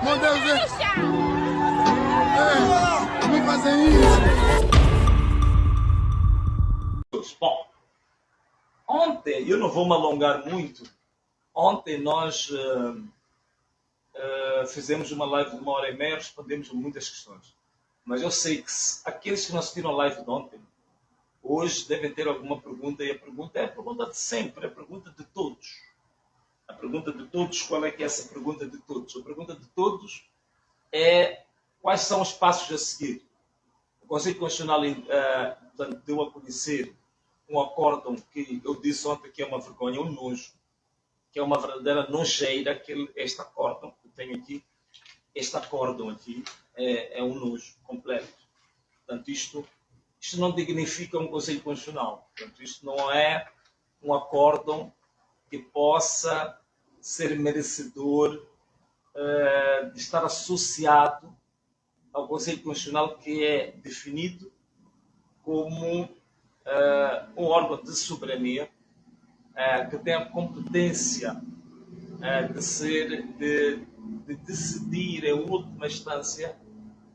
Meu Deus, não fazem isso. Bom, ontem, eu não vou me alongar muito, ontem nós fizemos uma live de 1h30, respondemos a muitas questões. Mas eu sei que aqueles que não assistiram a live de ontem, hoje devem ter alguma pergunta, e a pergunta é a pergunta de sempre, a pergunta de todos. A pergunta de todos, qual é que é essa pergunta de todos? A pergunta de todos é quais são os passos a seguir. O Conselho Constitucional portanto, deu a conhecer um acórdão que eu disse ontem que é uma vergonha, um nojo, que é uma verdadeira nojeira, este acórdão que eu tenho aqui, este acórdão aqui é um nojo completo. Portanto, isto não dignifica um Conselho Constitucional. Portanto, isto não é um acórdão que possa ser merecedor de estar associado ao Conselho Constitucional, que é definido como um órgão de soberania que tem a competência de decidir em última instância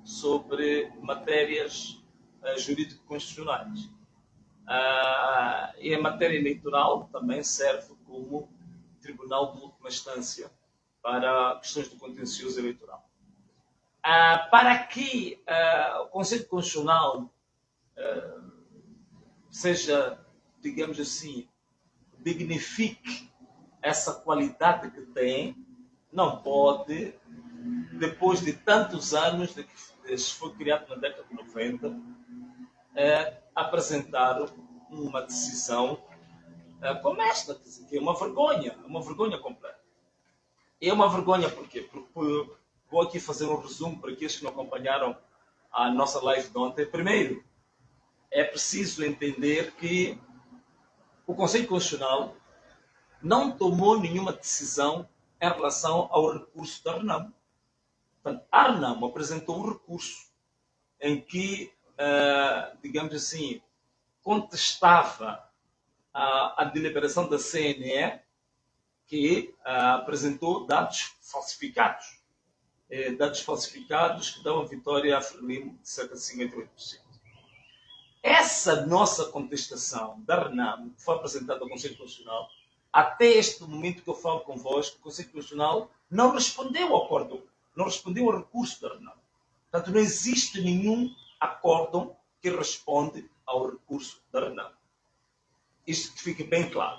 sobre matérias jurídico-constitucionais. E a matéria eleitoral também serve como tribunal de última instância para questões do contencioso eleitoral. Para que o Conselho Constitucional seja, digamos assim, dignifique essa qualidade que tem, não pode, depois de tantos anos, de que foi criado na década de 90, apresentar uma decisão como esta, que é uma vergonha completa. É uma vergonha por quê? Porque vou aqui fazer um resumo para aqueles que não acompanharam a nossa live de ontem. Primeiro, é preciso entender que o Conselho Constitucional não tomou nenhuma decisão em relação ao recurso da RENAMO. Portanto, a RENAMO apresentou um recurso em que, digamos assim, contestava a deliberação da CNE, que apresentou dados falsificados. Dados falsificados que dão a vitória a Frelimo de cerca de 58%. Essa nossa contestação da RENAMO, que foi apresentada ao Conselho Constitucional, até este momento que eu falo convosco, o Conselho Constitucional não respondeu ao acórdão, não respondeu ao recurso da RENAMO. Portanto, não existe nenhum acórdão que responde ao recurso da RENAMO. Isto que fique bem claro.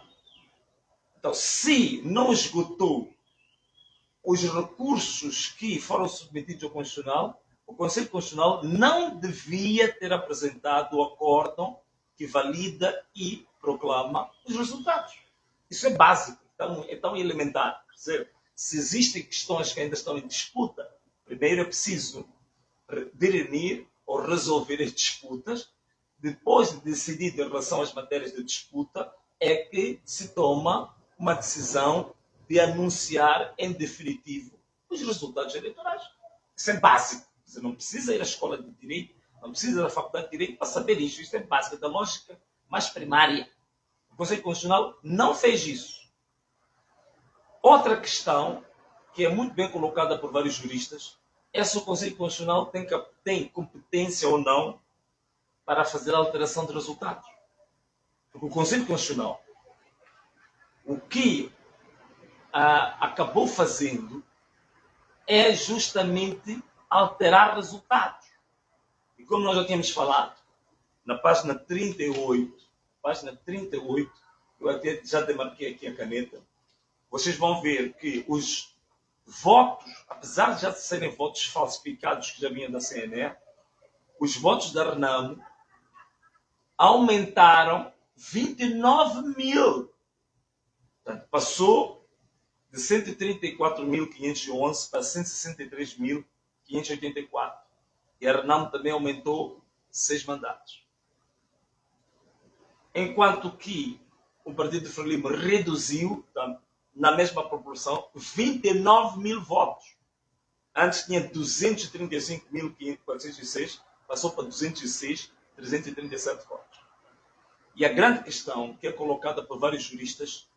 Então, se não esgotou os recursos que foram submetidos ao Constitucional, o Conselho Constitucional não devia ter apresentado o acórdão que valida e proclama os resultados. Isso é básico, é tão elementar. Quer dizer, se existem questões que ainda estão em disputa, primeiro é preciso dirimir ou resolver as disputas. Depois de decidir em relação às matérias de disputa, é que se toma uma decisão de anunciar em definitivo os resultados eleitorais. Isso é básico. Você não precisa ir à escola de Direito, não precisa ir à faculdade de Direito para saber isso. Isso é básico, da lógica mais primária. O Conselho Constitucional não fez isso. Outra questão, que é muito bem colocada por vários juristas, é se o Conselho Constitucional tem competência ou não para fazer a alteração de resultados. Porque o Conselho Constitucional, o que acabou fazendo é justamente alterar resultados. E como nós já tínhamos falado, na página 38, eu até já demarquei aqui a caneta, vocês vão ver que os votos, apesar de já serem votos falsificados que já vinham da CNE, os votos da RENAMO aumentaram 29 mil. Portanto, passou de 134.511 para 163.584. E a RENAMO também aumentou 6 mandatos. Enquanto que o Partido Frelimo reduziu, na mesma proporção, 29 mil votos. Antes tinha 235.406, passou para 206.337 votos. E a grande questão que é colocada por vários juristas,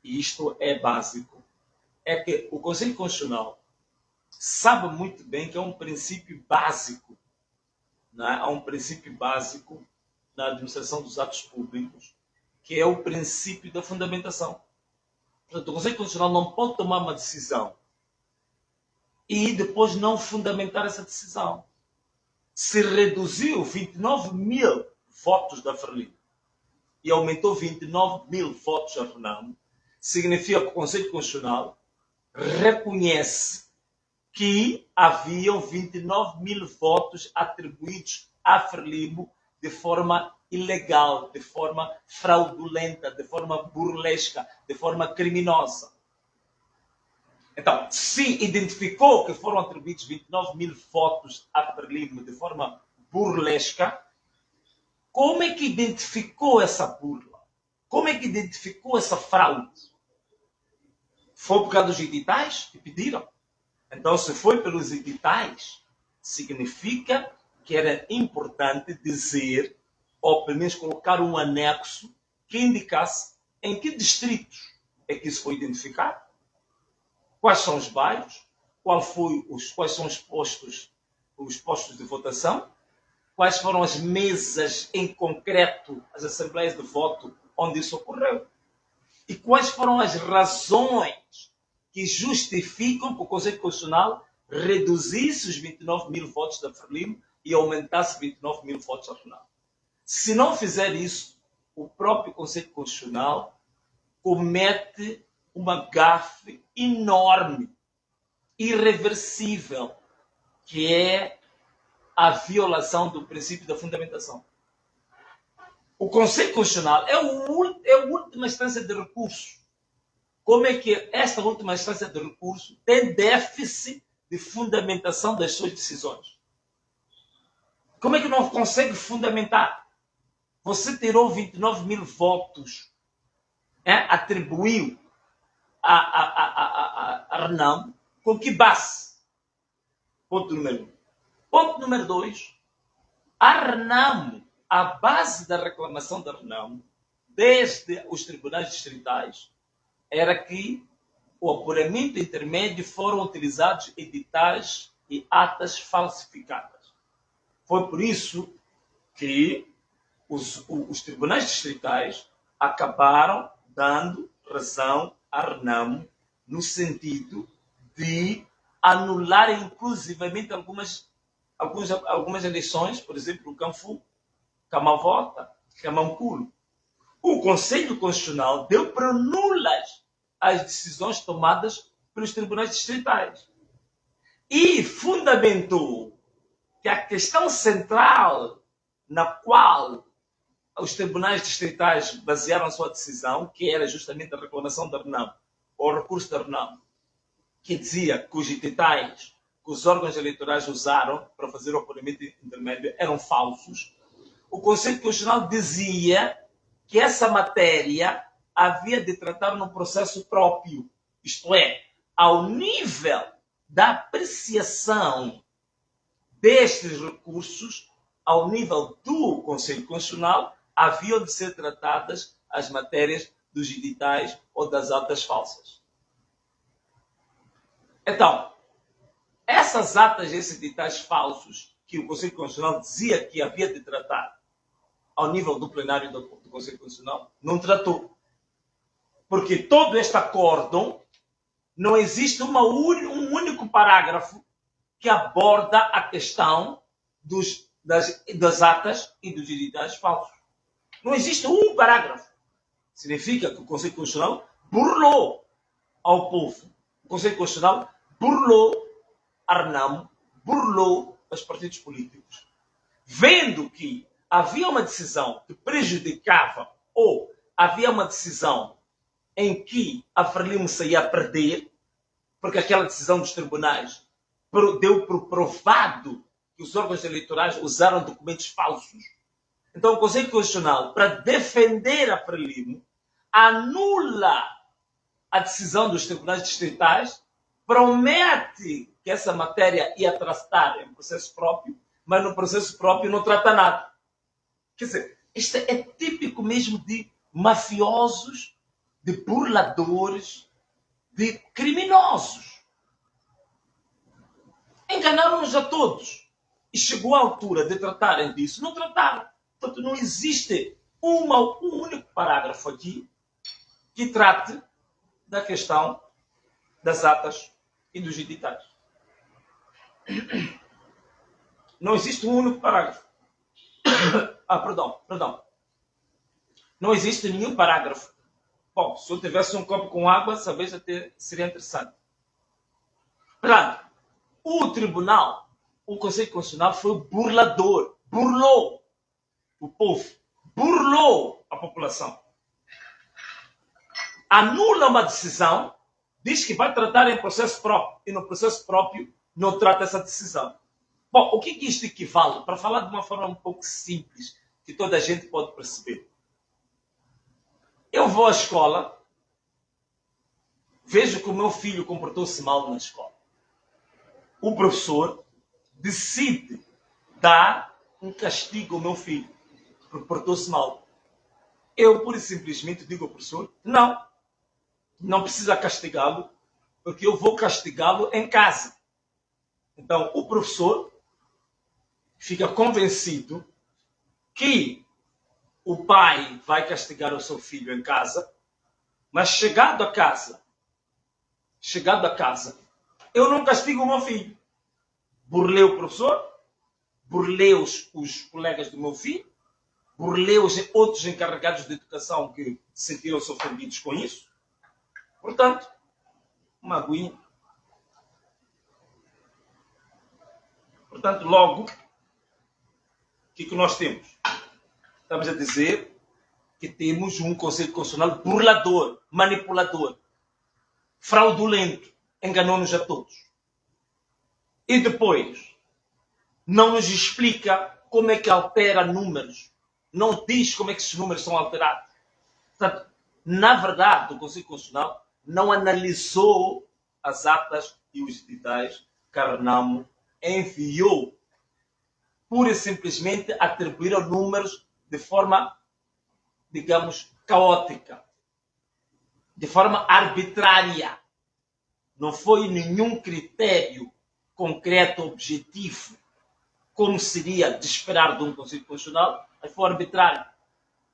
e isto é básico, é que o Conselho Constitucional sabe muito bem que é um princípio básico, não é? Há um princípio básico na administração dos atos públicos, que é o princípio da fundamentação. Portanto, o Conselho Constitucional não pode tomar uma decisão e depois não fundamentar essa decisão. Se reduziu 29 mil votos da Frelimo e aumentou 29 mil votos a Renamo, significa que o Conselho Constitucional reconhece que haviam 29 mil votos atribuídos à Frelimo de forma ilegal, de forma fraudulenta, de forma burlesca, de forma criminosa. Então, se identificou que foram atribuídos 29 mil votos à Frelimo de forma burlesca, como é que identificou essa burla? Como é que identificou essa fraude? Foi por causa dos editais que pediram? Então, se foi pelos editais, significa que era importante dizer, ou pelo menos colocar um anexo que indicasse em que distritos é que isso foi identificado, quais são os bairros, quais são os postos de votação, quais foram as mesas em concreto, as assembleias de voto onde isso ocorreu, e quais foram as razões que justificam que o Conselho Constitucional reduzisse os 29 mil votos da Frelimo e aumentasse 29 mil votos da Renamo. Se não fizer isso, o próprio Conselho Constitucional comete uma gafe enorme, irreversível, que é a violação do princípio da fundamentação. O Conselho Constitucional é a última instância de recurso. Como é que esta última instância de recurso tem déficit de fundamentação das suas decisões? Como é que não consegue fundamentar? Você tirou 29 mil votos, atribuiu a Renamo, com que base? Ponto número 1. Ponto número 2. A Renamo, a base da reclamação da Renamo, desde os tribunais distritais, era que o apuramento intermédio foram utilizados editais e atas falsificadas. Foi por isso que os tribunais distritais acabaram dando razão a Renamo no sentido de anular inclusivamente algumas eleições, por exemplo, o Canfu, Camavota, Camanculo. O Conselho Constitucional deu por nulas as decisões tomadas pelos tribunais distritais e fundamentou que a questão central na qual os tribunais distritais basearam a sua decisão, que era justamente a reclamação da Renamo, ou o recurso da Renamo, que dizia que os editais que os órgãos eleitorais usaram para fazer o apuramento intermédio eram falsos, o Conselho Constitucional dizia que essa matéria havia de tratar num processo próprio, isto é, ao nível da apreciação destes recursos, ao nível do Conselho Constitucional, haviam de ser tratadas as matérias dos editais ou das atas falsas. Então, essas atas e esses editais falsos que o Conselho Constitucional dizia que havia de tratar ao nível do plenário do Conselho Constitucional, não tratou. Porque todo este acórdão, não existe um único parágrafo que aborda a questão das atas e dos editais falsos. Não existe um parágrafo. Significa que o Conselho Constitucional burlou ao povo. O Conselho Constitucional burlou a Renamo, burlou os partidos políticos. Vendo que havia uma decisão que prejudicava ou havia uma decisão em que a Frelimo saía a perder, porque aquela decisão dos tribunais deu por provado que os órgãos eleitorais usaram documentos falsos. Então o Conselho Constitucional, para defender a Frelimo, anula a decisão dos tribunais distritais, promete que essa matéria ia tratar em processo próprio, mas no processo próprio não trata nada. Quer dizer, isto é típico mesmo de mafiosos, de burladores, de criminosos. enganou-nos a todos. E chegou a altura de tratarem disso. Não trataram. Portanto, não existe um único parágrafo aqui que trate da questão das atas e dos editais. Não existe um único parágrafo. Perdão. Não existe nenhum parágrafo. Bom, se eu tivesse um copo com água, talvez até seria interessante. Portanto, o tribunal, o Conselho Constitucional foi burlador. Burlou o povo. Burlou a população. Anula uma decisão, diz que vai tratar em processo próprio. E no processo próprio não trata essa decisão. Bom, o que isto equivale? Para falar de uma forma um pouco simples, que toda a gente pode perceber. Eu vou à escola, vejo que o meu filho comportou-se mal na escola. O professor decide dar um castigo ao meu filho, porque portou-se mal. Eu, pura e simplesmente, digo ao professor, não precisa castigá-lo, porque eu vou castigá-lo em casa. Então, o professor fica convencido que o pai vai castigar o seu filho em casa, mas chegado a casa, eu não castigo o meu filho. Burlei o professor, burlei os colegas do meu filho, burlei os outros encarregados de educação que sentiram-se ofendidos com isso. Portanto, uma aguinha. Portanto, logo, o que nós temos? Estamos a dizer que temos um Conselho Constitucional burlador, manipulador, fraudulento, enganou-nos a todos. E depois, não nos explica como é que altera números, não diz como é que esses números são alterados. Portanto, na verdade, o Conselho Constitucional não analisou as atas e os editais que a Renamo enviou. Pura e simplesmente atribuíram números de forma, digamos, caótica, de forma arbitrária. Não foi nenhum critério concreto, objetivo, como seria de esperar de um Conselho Constitucional, mas foi arbitrário.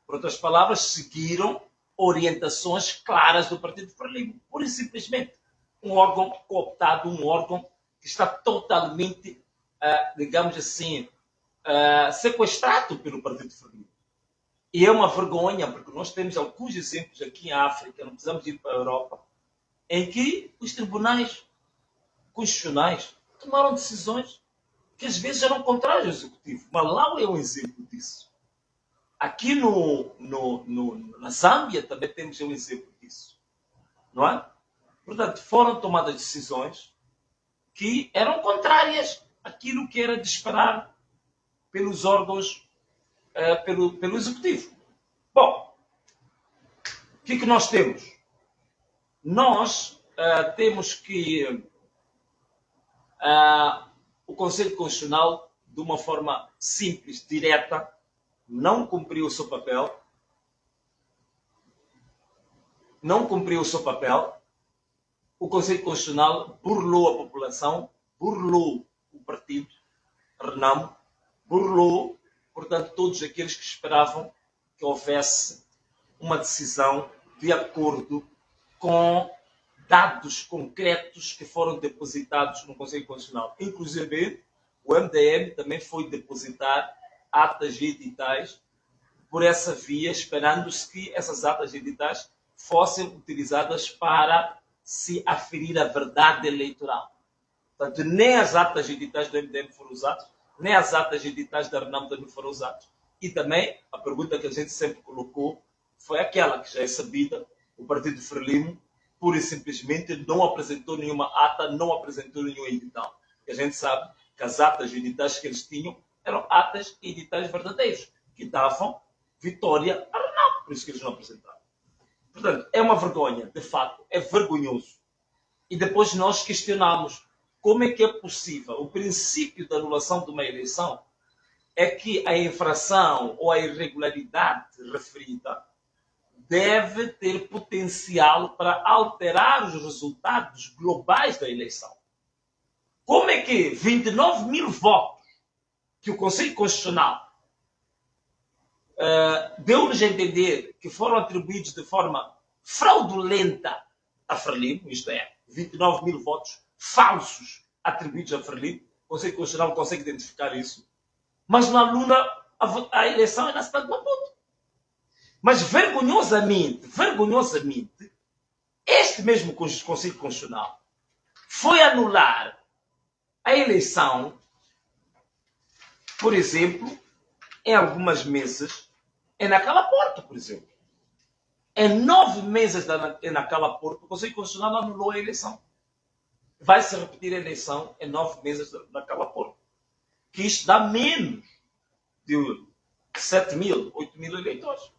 Por outras palavras, seguiram orientações claras do Partido Frelimo. Pura e simplesmente um órgão cooptado, um órgão que está totalmente, digamos assim, sequestrado pelo Partido Frelimo. E é uma vergonha, porque nós temos alguns exemplos aqui em África, não precisamos ir para a Europa, em que os tribunais constitucionais tomaram decisões que às vezes eram contrárias ao Executivo. Malau é um exemplo disso. Aqui na Zâmbia também temos um exemplo disso. Não é? Portanto, foram tomadas decisões que eram contrárias àquilo que era de esperar pelos órgãos, pelo Executivo. Bom, o que nós temos? Nós temos que o Conselho Constitucional, de uma forma simples, direta, não cumpriu o seu papel. O Conselho Constitucional burlou a população, burlou o partido Renamo, burlou, portanto, todos aqueles que esperavam que houvesse uma decisão de acordo com dados concretos que foram depositados no Conselho Constitucional. Inclusive, o MDM também foi depositar atas e editais por essa via, esperando-se que essas atas e editais fossem utilizadas para se aferir a verdade eleitoral. Portanto, nem as atas e editais do MDM foram usadas, nem as atas e editais da Renamo também foram usadas. E também, a pergunta que a gente sempre colocou foi aquela que já é sabida: o Partido Frelimo pura e simplesmente não apresentou nenhuma ata, não apresentou nenhum edital. E a gente sabe que as atas e editais que eles tinham eram atas e editais verdadeiros, que davam vitória a Renamo, por isso que eles não apresentaram. Portanto, é uma vergonha, de fato, é vergonhoso. E depois nós questionamos como é que é possível. O princípio da anulação de uma eleição é que a infração ou a irregularidade referida deve ter potencial para alterar os resultados globais da eleição. Como é que 29 mil votos que o Conselho Constitucional deu-nos a entender que foram atribuídos de forma fraudulenta a Frelimo, isto é, 29 mil votos falsos atribuídos a Frelimo, o Conselho Constitucional consegue identificar isso, mas na Luna a eleição é na cidade de Maputo. Mas vergonhosamente, este mesmo Conselho Constitucional foi anular a eleição, por exemplo, em algumas mesas, naquela porta, por exemplo. Em 9 mesas naquela porta, o Conselho Constitucional anulou a eleição. Vai se repetir a eleição em 9 mesas naquela porta. Que isto dá menos de 7 mil, 8 mil eleitores.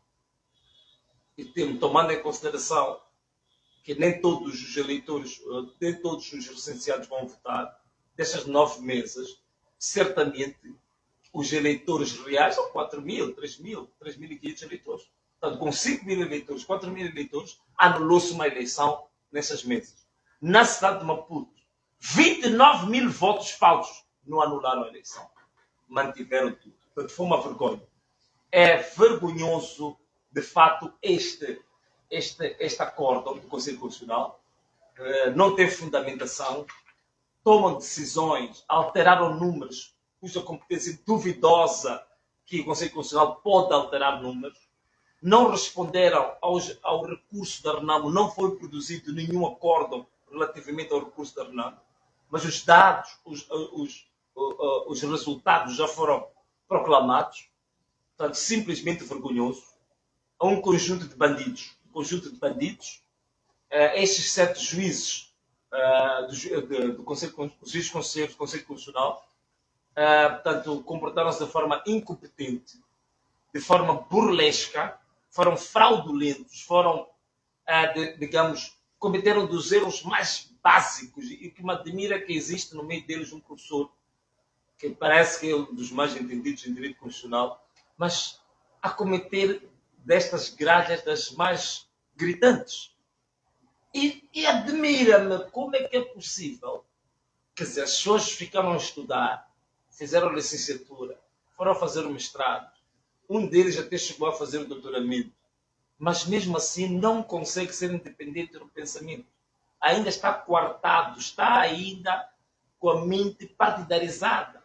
E tomando em consideração que nem todos os eleitores, nem todos os licenciados vão votar, dessas 9 mesas, certamente os eleitores reais são 4 mil, 3 mil, 3.500 eleitores. Portanto, com 5 mil eleitores, 4 mil eleitores, anulou-se uma eleição nessas mesas. Na cidade de Maputo, 29 mil votos falsos não anularam a eleição. Mantiveram tudo. Portanto, foi uma vergonha. É vergonhoso, de fato, este acórdão do Conselho Constitucional. Não tem fundamentação. Tomam decisões, alteraram números cuja competência duvidosa que o Conselho Constitucional pode alterar números. Não responderam ao recurso da Renamo, não foi produzido nenhum acórdão relativamente ao recurso da Renamo, mas os dados, os resultados já foram proclamados. Portanto, simplesmente vergonhoso. Há um conjunto de bandidos. Estes 7 juízes do Conselho Constitucional, portanto, comportaram-se de forma incompetente, de forma burlesca, foram fraudulentos, cometeram dos erros mais básicos, e que me admira que existe no meio deles um professor que parece que é um dos mais entendidos em direito constitucional, mas a cometer destas gralhas das mais gritantes. E admira-me como é que é possível. Quer dizer, as pessoas ficaram a estudar, fizeram licenciatura, foram fazer o mestrado, um deles até chegou a fazer o doutoramento, mas mesmo assim não consegue ser independente do pensamento. Ainda está coartado, está ainda com a mente partidarizada.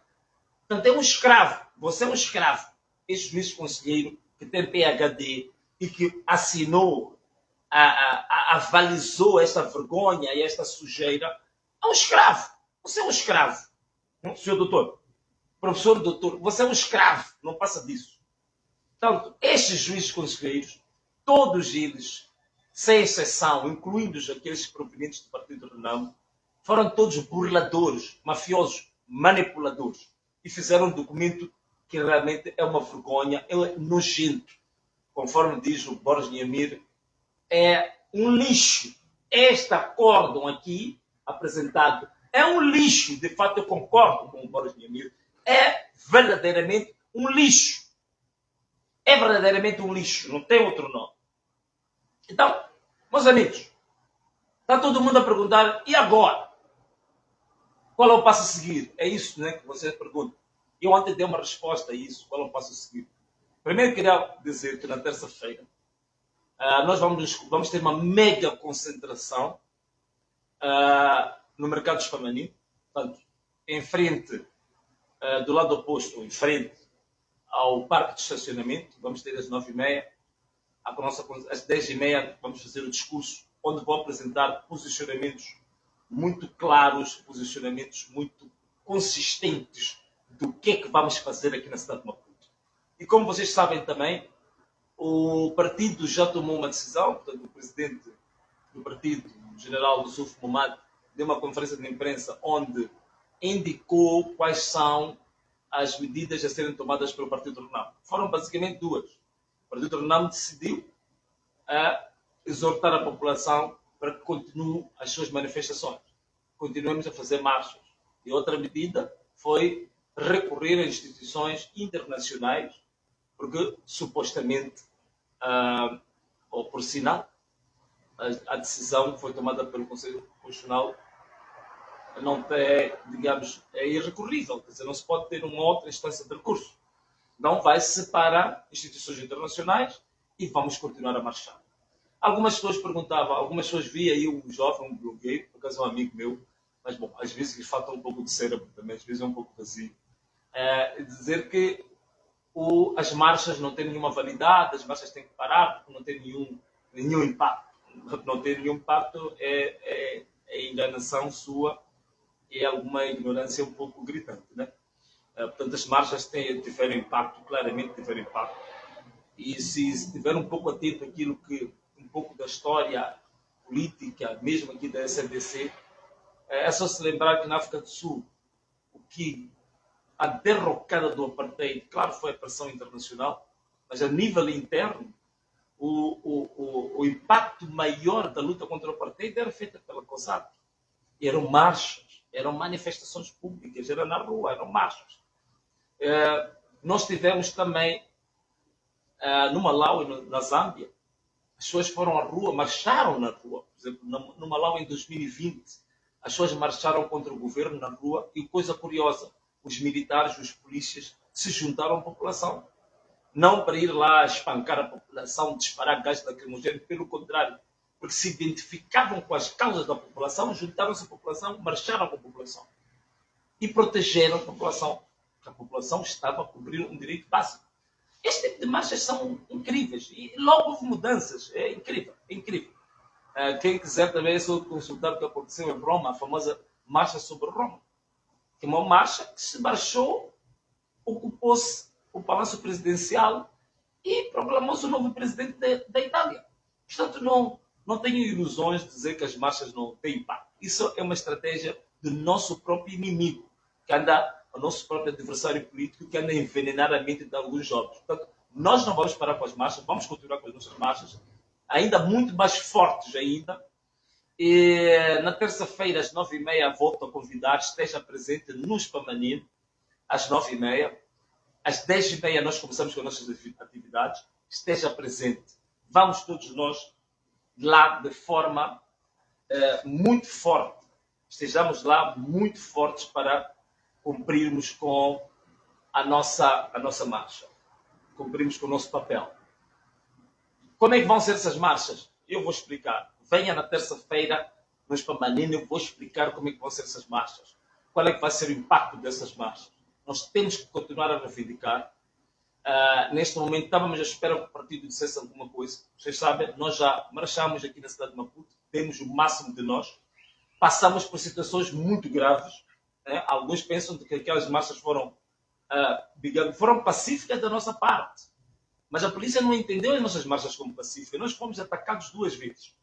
Portanto, é um escravo. Você é um escravo. Este juiz conselheiro que tem PhD e que assinou, avalizou esta vergonha e esta sujeira, é um escravo. Você é um escravo. Senhor doutor, professor doutor, você é um escravo. Não passa disso. Portanto, estes juízes conselheiros, todos eles, sem exceção, incluindo aqueles provenientes do Partido Renamo, foram todos burladores, mafiosos, manipuladores. E fizeram um documento que realmente é uma vergonha, é nojento. Conforme diz o Boris Niamir, é um lixo. Este acórdão aqui, apresentado, é um lixo. De fato, eu concordo com o Boris Niamir. É verdadeiramente um lixo. É verdadeiramente um lixo. Não tem outro nome. Então, meus amigos, está todo mundo a perguntar, e agora? Qual é o passo a seguir? É isso, né, que você pergunta. Eu ontem dei uma resposta a isso. Qual é o passo a seguir? Primeiro, queria dizer que na terça-feira nós vamos ter uma mega concentração no mercado feminino. Portanto, em frente, do lado oposto, em frente ao parque de estacionamento. Vamos ter às 9h30. Às 10h30 vamos fazer o discurso, onde vou apresentar posicionamentos muito claros, posicionamentos muito consistentes do que é que vamos fazer aqui na cidade de Maputo. E como vocês sabem também, o partido já tomou uma decisão. Portanto, o presidente do partido, o general Yusuf Momad, deu uma conferência de imprensa onde indicou quais são as medidas a serem tomadas pelo Partido Renamo. Foram basicamente duas. O Partido Renamo decidiu exortar a população para que continue as suas manifestações. Continuemos a fazer marchas. E outra medida foi recorrer a instituições internacionais, porque supostamente, ou por sinal, a decisão foi tomada pelo Conselho Constitucional não tem, digamos, é irrecorrível, quer dizer, não se pode ter uma outra instância de recurso. Não vai separar instituições internacionais e vamos continuar a marchar. Algumas pessoas perguntavam, algumas pessoas via aí um jovem, um blogueiro, por acaso um amigo meu, mas bom, às vezes lhe falta um pouco de cérebro também, às vezes é um pouco vazio, dizer que as marchas não têm nenhuma validade, as marchas têm que parar porque não têm nenhum impacto. Não ter nenhum impacto é enganação sua e alguma ignorância um pouco gritante, né? Portanto, as marchas tiveram impacto, claramente tiveram impacto. E se estiver um pouco atento àquilo que, um pouco da história política, mesmo aqui da SADC, é só se lembrar que na África do Sul, o que a derrocada do apartheid, claro, foi a pressão internacional, mas a nível interno, o impacto maior da luta contra o apartheid era feita pela COSATU. Eram marchas, eram manifestações públicas, era na rua, eram marchas. Nós tivemos também no Malawi, na Zâmbia, as pessoas foram à rua, marcharam na rua. Por exemplo, no Malawi, em 2020, as pessoas marcharam contra o governo na rua e, coisa curiosa, os militares, os polícias, se juntaram à população. Não para ir lá espancar a população, disparar gás lacrimogéneo, pelo contrário, porque se identificavam com as causas da população, juntaram-se à população, marcharam com a população e protegeram a população, porque a população estava a cobrir um direito básico. Este tipo de marchas são incríveis e logo houve mudanças, é incrível, é incrível. Quem quiser também é só consultar o que aconteceu em Roma, a famosa marcha sobre Roma, que é uma marcha que se marchou, ocupou-se o Palácio Presidencial e proclamou-se o novo presidente da Itália. Portanto, não tenho ilusões de dizer que as marchas não têm impacto. Isso é uma estratégia do nosso próprio inimigo, que anda, o nosso próprio adversário político, que anda a envenenar a mente de alguns jovens. Portanto, nós não vamos parar com as marchas, vamos continuar com as nossas marchas, ainda muito mais fortes ainda. E na terça-feira, às 9h30, volto a convidar, esteja presente no Spamanino, às 9h30. Às 10h30 nós começamos com as nossas atividades. Esteja presente. Vamos todos nós lá de forma muito forte. Estejamos lá muito fortes para cumprirmos com a nossa marcha. Cumprirmos com o nosso papel. Como é que vão ser essas marchas? Eu vou explicar. Venha na terça-feira no Spamanino, eu vou explicar como é que vão ser essas marchas. Qual é que vai ser o impacto dessas marchas. Nós temos que continuar a reivindicar. Neste momento, estávamos à espera que o partido dissesse alguma coisa. Vocês sabem, nós já marchamos aqui na cidade de Maputo, temos o máximo de nós. Passamos por situações muito graves. Alguns pensam que aquelas marchas foram pacíficas da nossa parte. Mas a polícia não entendeu as nossas marchas como pacíficas. Nós fomos atacados 2 vezes.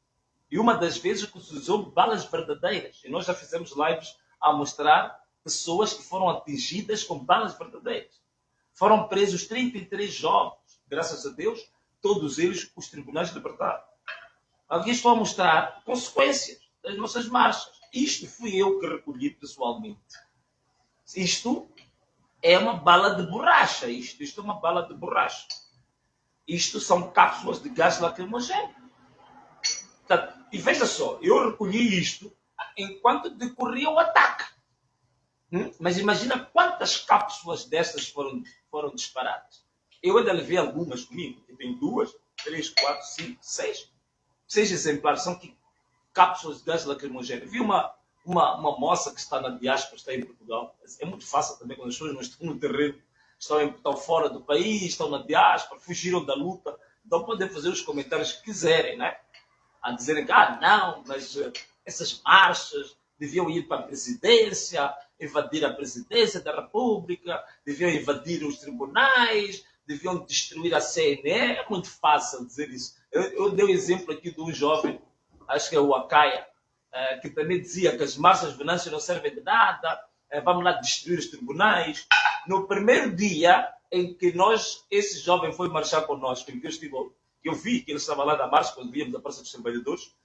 E uma das vezes que se usou balas verdadeiras. E nós já fizemos lives a mostrar pessoas que foram atingidas com balas verdadeiras. Foram presos 33 jovens. Graças a Deus, todos eles os tribunais libertaram. Aqui estou a mostrar consequências das nossas marchas. Isto fui eu que recolhi pessoalmente. Isto é uma bala de borracha. Isto é uma bala de borracha. Isto são cápsulas de gás lacrimogéneo. E veja só, eu recolhi isto enquanto decorria o ataque. Mas imagina quantas cápsulas dessas foram disparadas. Eu ainda levei algumas comigo. Eu tenho 2, 3, 4, 5, 6. 6 exemplares. São cápsulas de gás lacrimogéneo. Vi uma moça que está na diáspora, está em Portugal. É muito fácil também quando as pessoas não estão no terreno. Estão fora do país, estão na diáspora, fugiram da luta. Então podem fazer os comentários que quiserem, né? A dizerem que, não, mas essas marchas deviam ir para a presidência, invadir a presidência da República, deviam invadir os tribunais, deviam destruir a CNE. É muito fácil dizer isso. Eu dei o exemplo aqui de um jovem, acho que é o Acaia, que também dizia que as marchas venâncias não servem de nada, vamos lá destruir os tribunais. No primeiro dia em que esse jovem foi marchar conosco, em que eu vi que ele estava lá na marcha, quando víamos a Praça dos Trabalhadores,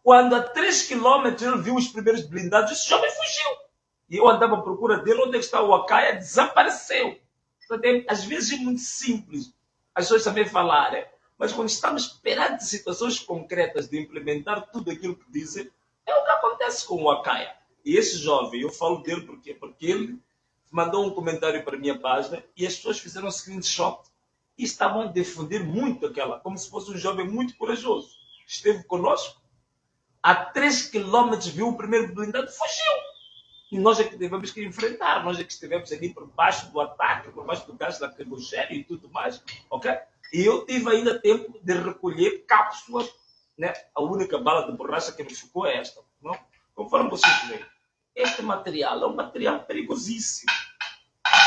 quando a 3 quilômetros ele viu os primeiros blindados, esse jovem fugiu. E eu andava à procura dele, onde é que está o Acaia? Desapareceu. Portanto, às vezes é muito simples as pessoas também falarem, mas quando estamos perante situações concretas de implementar tudo aquilo que dizem, é o que acontece com o Acaia. E esse jovem, eu falo dele porque ele mandou um comentário para a minha página e as pessoas fizeram um screenshot e estavam a defender muito aquela, como se fosse um jovem muito corajoso. Esteve conosco, a 3 quilômetros viu o primeiro blindado, fugiu. E nós é que tivemos que enfrentar, nós é que estivemos ali por baixo do ataque, por baixo do gás lacrimogéneo e tudo mais, ok? E eu tive ainda tempo de recolher cápsulas, né? A única bala de borracha que me ficou é esta, não? Conforme vocês veem, este material é um material perigosíssimo.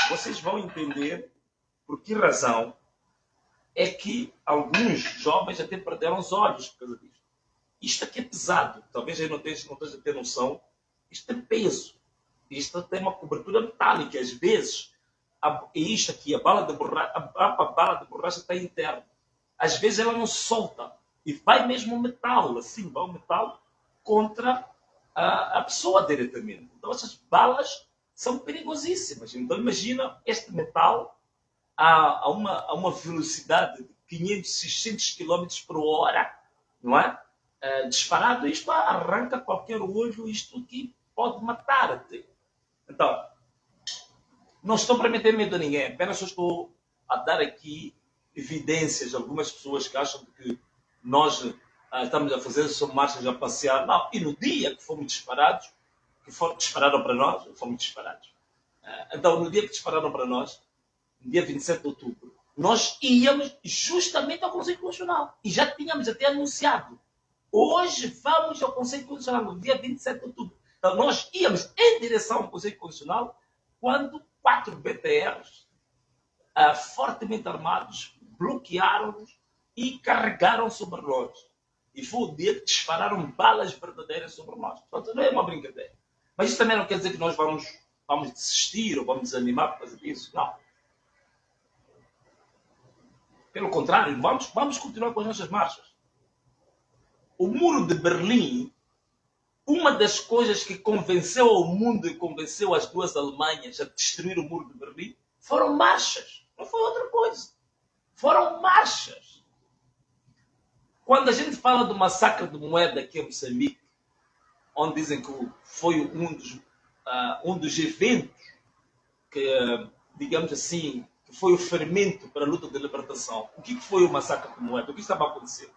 Vocês vão entender por que razão é que alguns jovens até perderam os olhos por causa disso. Isto aqui é pesado, talvez aí não esteja a ter noção, isto é peso. Isto tem uma cobertura metálica, às vezes, isto aqui, a bala de borracha está interna. Às vezes ela não solta e vai mesmo o metal, assim, vai o metal contra a pessoa diretamente. Então essas balas são perigosíssimas. Então imagina este metal a uma velocidade de 500, 600 km por hora, não é? Disparado, isto arranca qualquer olho, isto aqui pode matar-te. Então, não estou para meter medo a ninguém, apenas estou a dar aqui evidências de algumas pessoas que acham que nós estamos a fazer só marchas a passear. Não, e no dia que fomos disparados, dispararam para nós, fomos disparados. Então, no dia que dispararam para nós, no dia 27 de outubro, nós íamos justamente ao Conselho Constitucional. E já tínhamos até anunciado. Hoje vamos ao Conselho Constitucional, no dia 27 de outubro. Então, nós íamos em direção ao Conselho Constitucional quando 4 BTRs fortemente armados bloquearam-nos e carregaram sobre nós. E foi o dia que dispararam balas verdadeiras sobre nós. Portanto, não é uma brincadeira. Mas isso também não quer dizer que nós vamos desistir ou vamos desanimar por causa disso. Não. Pelo contrário, vamos continuar com as nossas marchas. O Muro de Berlim, uma das coisas que convenceu ao mundo e convenceu as duas Alemanhas a destruir o Muro de Berlim foram marchas. Não foi outra coisa. Foram marchas. Quando a gente fala do massacre de Moeda aqui em Moçambique, onde dizem que foi um dos eventos que, digamos assim, que foi o fermento para a luta de libertação. O que foi o massacre de Moeda? O que estava a acontecer?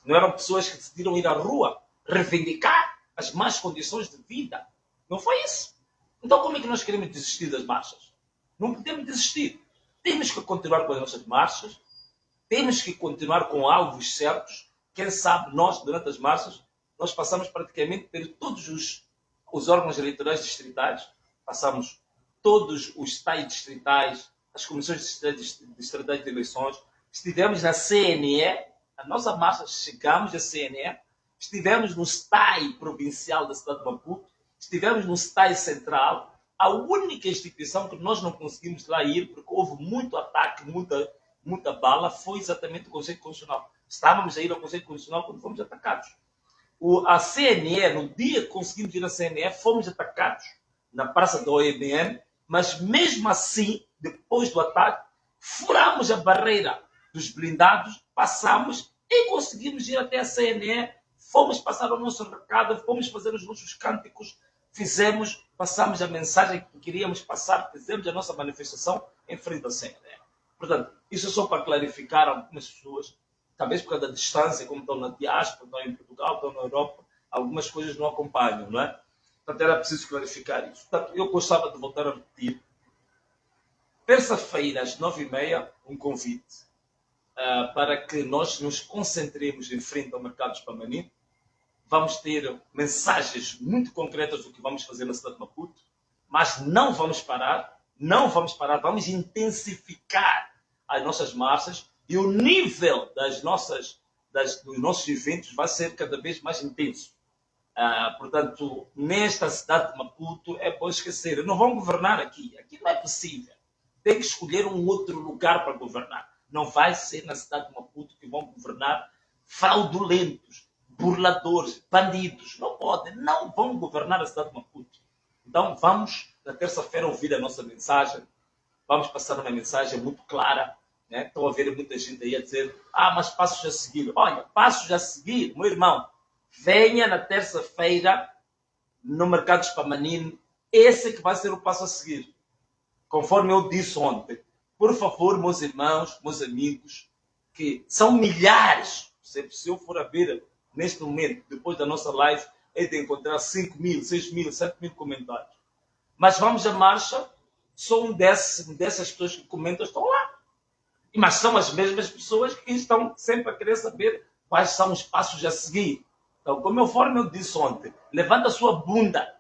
Não eram pessoas que decidiram ir à rua reivindicar as más condições de vida? Não foi isso. Então como é que nós queremos desistir das marchas? Não podemos desistir. Temos que continuar com as nossas marchas, temos que continuar com alvos certos. Quem sabe nós, durante as marchas, nós passamos praticamente por todos os órgãos eleitorais distritais, passamos todos os tais distritais, as comissões distritais de eleições, estivemos na CNE, a nossa marcha chegamos à CNE, estivemos no STAI provincial da cidade de Maputo, estivemos no STAI central. A única instituição que nós não conseguimos lá ir, porque houve muito ataque, muita bala, foi exatamente o Conselho Constitucional. Estávamos a ir ao Conselho Constitucional quando fomos atacados. A CNE, no dia que conseguimos ir à CNE, fomos atacados na praça da OMN, mas mesmo assim, depois do ataque, furamos a barreira dos blindados, passamos e conseguimos ir até a CNE, fomos passar o nosso recado, fomos fazer os nossos cânticos, passamos a mensagem que queríamos passar, fizemos a nossa manifestação em frente à CNE. Portanto, isso é só para clarificar algumas pessoas, talvez por causa da distância, como estão na diáspora, estão em Portugal, estão na Europa, algumas coisas não acompanham, não é? Portanto, era preciso clarificar isso. Portanto, eu gostava de voltar a repetir. Terça-feira, às 9h30, um convite para que nós nos concentremos em frente ao mercado Spamani. Vamos ter mensagens muito concretas do que vamos fazer na cidade de Maputo, mas não vamos parar, vamos intensificar as nossas marchas e o nível dos nossos eventos vai ser cada vez mais intenso. Portanto, nesta cidade de Maputo, é bom esquecer, não vão governar aqui não é possível. Tem que escolher um outro lugar para governar. Não vai ser na cidade de Maputo que vão governar fraudulentos, burladores, bandidos. Não podem, não vão governar a cidade de Maputo. Então vamos, na terça-feira, ouvir a nossa mensagem. Vamos passar uma mensagem muito clara. Né? Estão a ver muita gente aí a dizer, mas passos a seguir. Olha, passos a seguir, meu irmão. Venha na terça-feira, no mercado espamanino, esse é que vai ser o passo a seguir. Conforme eu disse ontem, por favor, meus irmãos, meus amigos, que são milhares, se eu for a ver neste momento, depois da nossa live, é de encontrar 5 mil, 6 mil, 7 mil comentários. Mas vamos à marcha, só dessas pessoas que comentam estão lá. Mas são as mesmas pessoas que estão sempre a querer saber quais são os passos a seguir. Então, conforme eu disse ontem, levanta a sua bunda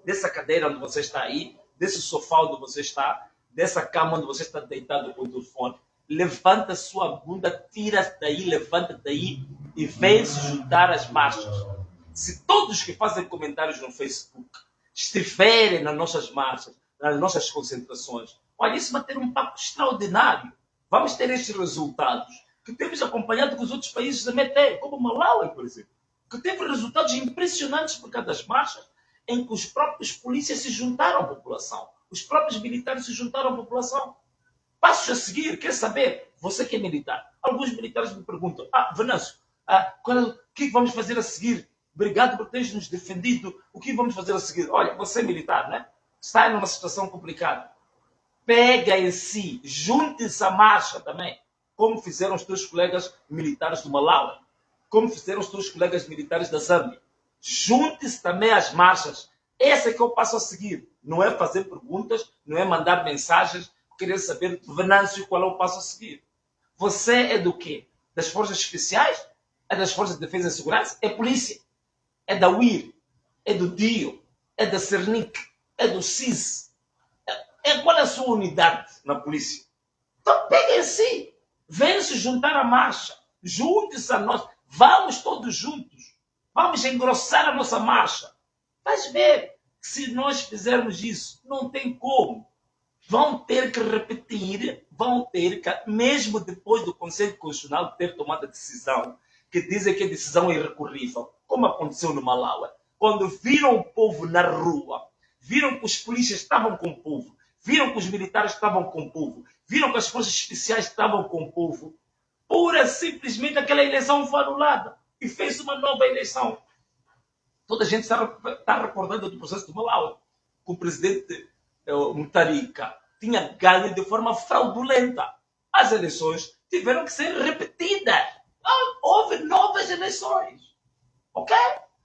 dessa cadeira onde você está aí, desse sofá onde você está, dessa cama onde você está deitado com o telefone. Levanta a sua bunda, tira daí, levanta daí e vem se juntar às marchas. Se todos que fazem comentários no Facebook estiverem nas nossas marchas, nas nossas concentrações, olha, isso vai ter um impacto extraordinário. Vamos ter estes resultados que temos acompanhado com os outros países também têm, como Malawi, por exemplo, que teve resultados impressionantes por causa das marchas, em que os próprios polícias se juntaram à população, os próprios militares se juntaram à população. Passos a seguir, quer saber? Você que é militar. Alguns militares me perguntam, Venâncio, o que vamos fazer a seguir? Obrigado por teres nos defendido. O que vamos fazer a seguir? Olha, você é militar, né? Está numa situação complicada. Pega em si, junte-se à marcha também, como fizeram os teus colegas militares do Malawi, como fizeram os teus colegas militares da Zâmbia. Junte-se também às marchas. Esse é que eu passo a seguir. Não é fazer perguntas, não é mandar mensagens, querer saber, Venâncio, qual é o passo a seguir. Você é do quê? Das forças especiais? É das forças de defesa e segurança? É polícia? É da UIR? É do DIO? É da Cernic? É do CIS? Qual é a sua unidade na polícia? Então pegue em si. Venha se juntar à marcha. Junte-se a nós. Vamos todos juntos. Vamos engrossar a nossa marcha. Vais ver que se nós fizermos isso, não tem como. Vão ter que repetir, mesmo depois do Conselho Constitucional ter tomado a decisão, que dizem que a decisão é irrecorrível, como aconteceu no Malawi. Quando viram o povo na rua, viram que os polícias estavam com o povo, viram que os militares estavam com o povo, viram que as forças especiais estavam com o povo, pura simplesmente aquela eleição foi anulada e fez uma nova eleição. Toda a gente está recordando do processo do Malawi, que o presidente Mutharika tinha ganho de forma fraudulenta. As eleições tiveram que ser repetidas. Houve novas eleições. Ok?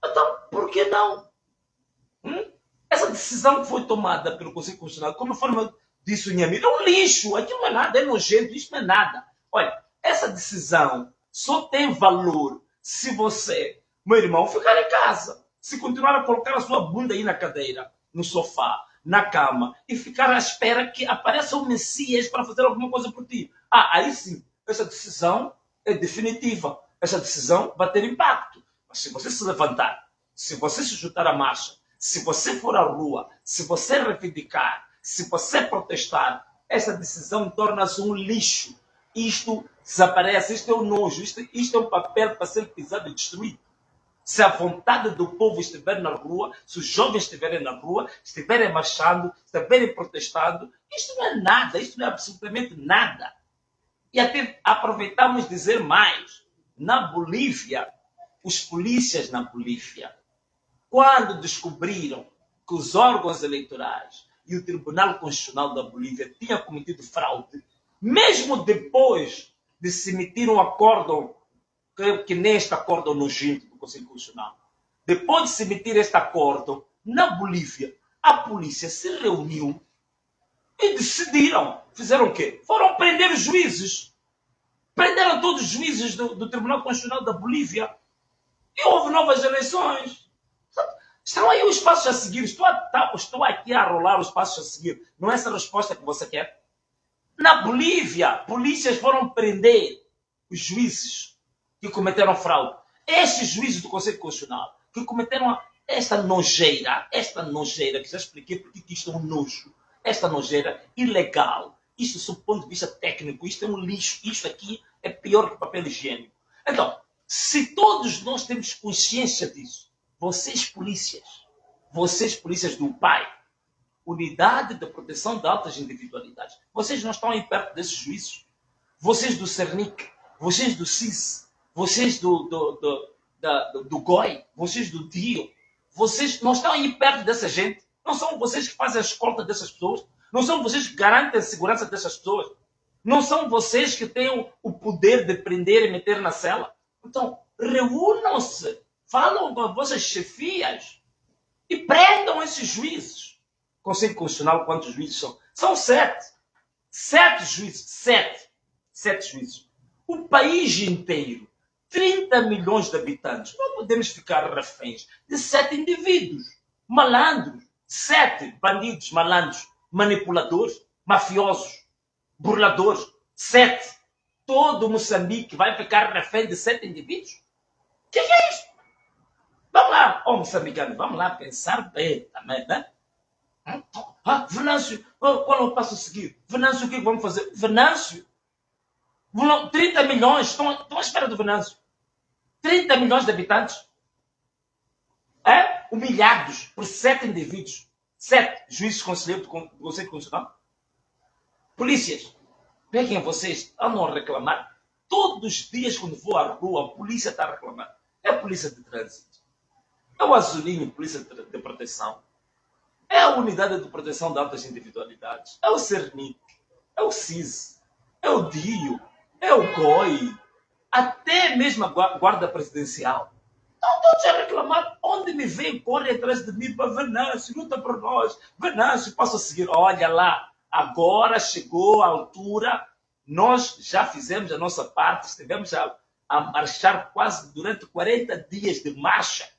Então, por que não? Essa decisão que foi tomada pelo Conselho Constitucional, conforme eu disse o Nhami, é um lixo. Aquilo não é nada, é nojento, isso não é nada. Olha, essa decisão só tem valor se você, meu irmão, ficar em casa. Se continuar a colocar a sua bunda aí na cadeira, no sofá, na cama, e ficar à espera que apareça o Messias para fazer alguma coisa por ti. Aí sim, essa decisão é definitiva. Essa decisão vai ter impacto. Mas se você se levantar, se você se juntar à marcha, se você for à rua, se você reivindicar, se você protestar, essa decisão torna-se um lixo. Isto desaparece, isto é um nojo, isto é um papel para ser pisado e destruído. Se a vontade do povo estiver na rua, se os jovens estiverem na rua, estiverem marchando, estiverem protestando, isto não é nada, isto não é absolutamente nada. E até aproveitamos dizer mais. Na Bolívia, os polícias na Bolívia, quando descobriram que os órgãos eleitorais e o Tribunal Constitucional da Bolívia tinham cometido fraude, mesmo depois de se emitir um acórdão, que neste acórdão nojento do Conselho Constitucional, depois de se emitir este acórdão, na Bolívia, a polícia se reuniu e decidiram, fizeram o quê? Foram prender os juízes. Prenderam todos os juízes do Tribunal Constitucional da Bolívia e houve novas eleições. Estão aí os passos a seguir. Estou aqui a rolar os passos a seguir. Não é essa a resposta que você quer? Na Bolívia, polícias foram prender os juízes que cometeram fraude. Estes juízes do Conselho Constitucional que cometeram esta nojeira, que já expliquei porque isto é um nojo, esta nojeira ilegal. Isto, sob o ponto de vista técnico, isto é um lixo. Isto aqui é pior que papel higiênico. Então, se todos nós temos consciência disso, vocês polícias do PAI, Unidade de Proteção de Altas Individualidades, vocês não estão aí perto desses juízes? Vocês do Cernic, vocês do CIS, vocês do GOI, vocês do DIO, Vocês não estão aí perto dessa gente? Não são vocês que fazem a escolta dessas pessoas? Não são vocês que garantem a segurança dessas pessoas? Não são vocês que têm o poder de prender e meter na cela? Então, reúnam-se, falam com as vossas chefias e prendam esses juízes. Conselho Constitucional, quantos juízes são? São 7. 7 juízes. 7 juízes. O país inteiro, 30 milhões de habitantes. Não podemos ficar reféns de 7 indivíduos, malandros. 7 bandidos, malandros, manipuladores, mafiosos, burladores. 7. Todo Moçambique vai ficar refém de 7 indivíduos? O que é isso? Vamos lá, moçambicano, vamos lá pensar bem também, né? Venâncio, qual é o passo a seguir? Venâncio, o que vamos fazer? Venâncio? 30 milhões, estão à espera do Venâncio. 30 milhões de habitantes. Humilhados por 7 indivíduos. 7 juízes conselheiros do Conselho Constitucional. Polícias, peguem vocês, andam a reclamar. Todos os dias quando vou à rua, a polícia está a reclamar. É a polícia de trânsito. É o Azulinho, polícia de proteção. É a unidade de proteção de altas individualidades. É o CERNIC. É o CIS. É o DIO. É o COI. Até mesmo a guarda presidencial. Estão todos a reclamar. Onde me vem, corre atrás de mim para Venâncio, luta por nós. Venâncio, posso seguir. Olha lá, agora chegou a altura. Nós já fizemos a nossa parte. Estivemos a marchar quase durante 40 dias de marcha.